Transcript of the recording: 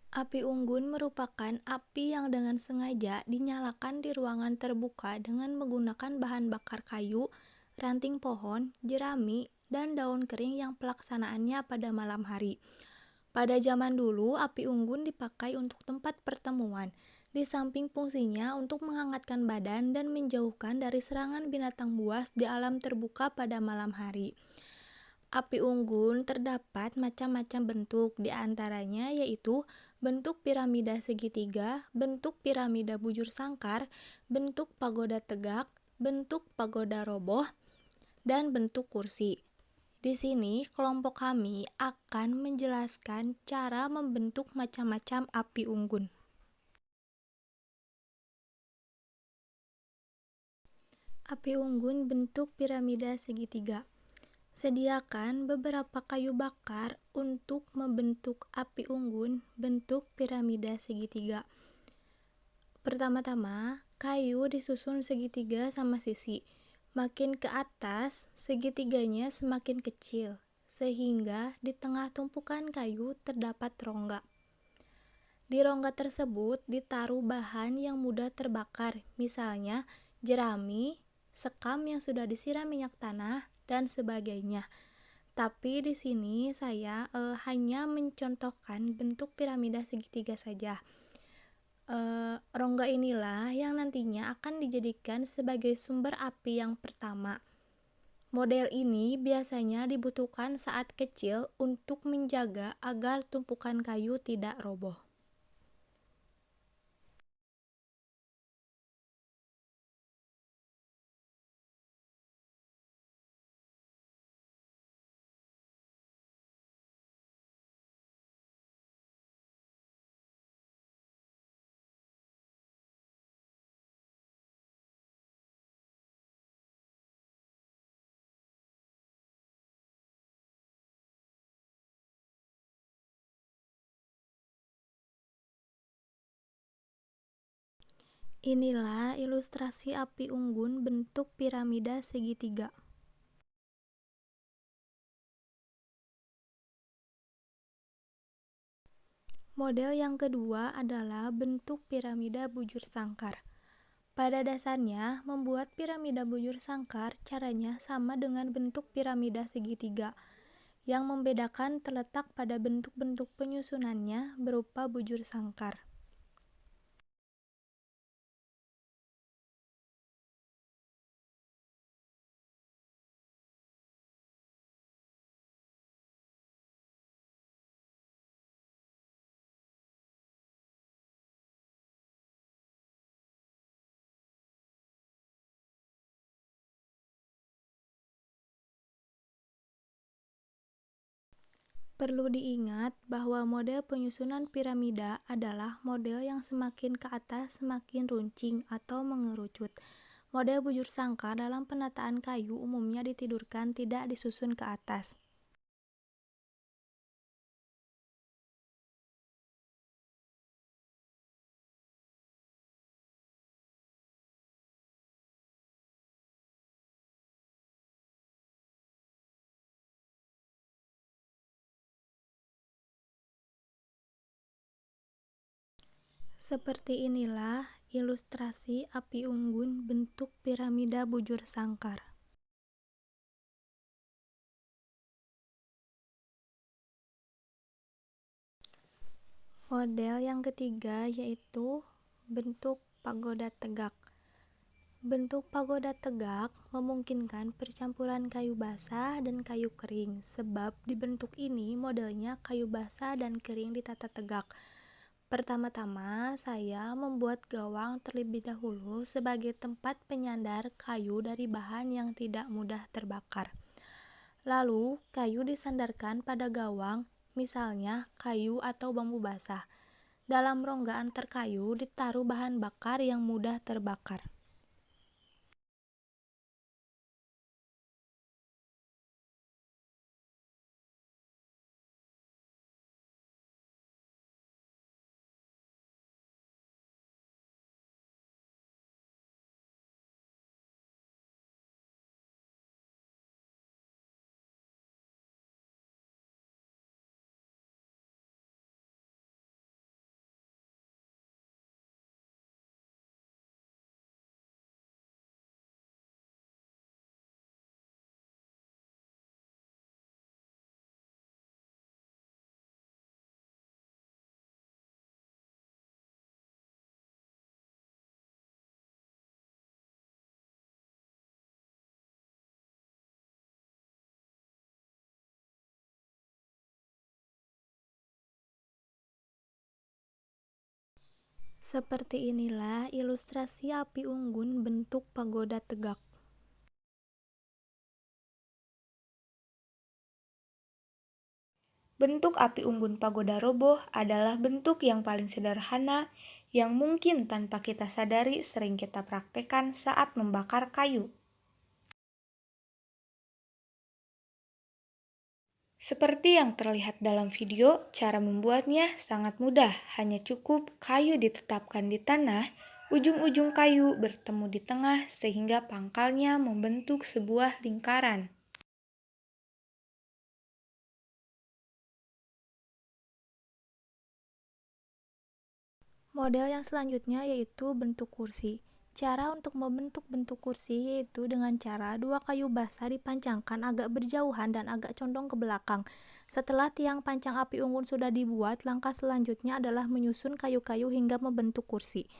Api unggun merupakan api yang dengan sengaja dinyalakan di ruangan terbuka dengan menggunakan bahan bakar kayu, ranting pohon, jerami, dan daun kering yang pelaksanaannya pada malam hari. Pada zaman dulu, api unggun dipakai untuk tempat pertemuan, di samping fungsinya untuk menghangatkan badan dan menjauhkan dari serangan binatang buas di alam terbuka pada malam hari. Api unggun terdapat macam-macam bentuk, di antaranya yaitu bentuk piramida segitiga, bentuk piramida bujur sangkar, bentuk pagoda tegak, bentuk pagoda roboh, dan bentuk kursi. Di sini, kelompok kami akan menjelaskan cara membentuk macam-macam api unggun. Api unggun bentuk piramida segitiga. Sediakan beberapa kayu bakar untuk membentuk api unggun bentuk piramida segitiga. Pertama-tama, kayu disusun segitiga sama sisi. Makin ke atas, segitiganya semakin kecil, sehingga di tengah tumpukan kayu terdapat rongga. Di rongga tersebut ditaruh bahan yang mudah terbakar, misalnya jerami, sekam yang sudah disiram minyak tanah, dan sebagainya. Tapi di sini saya hanya mencontohkan bentuk piramida segitiga saja. Rongga inilah yang nantinya akan dijadikan sebagai sumber api yang pertama. Model ini biasanya dibutuhkan saat kecil untuk menjaga agar tumpukan kayu tidak roboh. Inilah ilustrasi api unggun bentuk piramida segitiga. Model yang kedua adalah bentuk piramida bujur sangkar. Pada dasarnya, membuat piramida bujur sangkar caranya sama dengan bentuk piramida segitiga. Yang membedakan terletak pada bentuk-bentuk penyusunannya berupa bujur sangkar. Perlu diingat bahwa model penyusunan piramida adalah model yang semakin ke atas semakin runcing atau mengerucut. Model bujur sangkar dalam penataan kayu umumnya ditidurkan, tidak disusun ke atas. Seperti inilah ilustrasi api unggun bentuk piramida bujur sangkar. Model yang ketiga yaitu bentuk pagoda tegak. Bentuk pagoda tegak memungkinkan percampuran kayu basah dan kayu kering, sebab di bentuk ini modelnya kayu basah dan kering ditata tegak. Pertama-tama, saya membuat gawang terlebih dahulu sebagai tempat penyandar kayu dari bahan yang tidak mudah terbakar. Lalu, kayu disandarkan pada gawang, misalnya kayu atau bambu basah. Dalam rongga antar kayu ditaruh bahan bakar yang mudah terbakar. Seperti inilah ilustrasi api unggun bentuk pagoda tegak. Bentuk api unggun pagoda roboh adalah bentuk yang paling sederhana yang mungkin tanpa kita sadari sering kita praktekkan saat membakar kayu. Seperti yang terlihat dalam video, cara membuatnya sangat mudah. Hanya cukup kayu ditetapkan di tanah, ujung-ujung kayu bertemu di tengah sehingga pangkalnya membentuk sebuah lingkaran. Model yang selanjutnya yaitu bentuk kursi. Cara untuk membentuk bentuk kursi yaitu dengan cara dua kayu basah dipancangkan agak berjauhan dan agak condong ke belakang. Setelah tiang pancang api unggun sudah dibuat, langkah selanjutnya adalah menyusun kayu-kayu hingga membentuk kursi.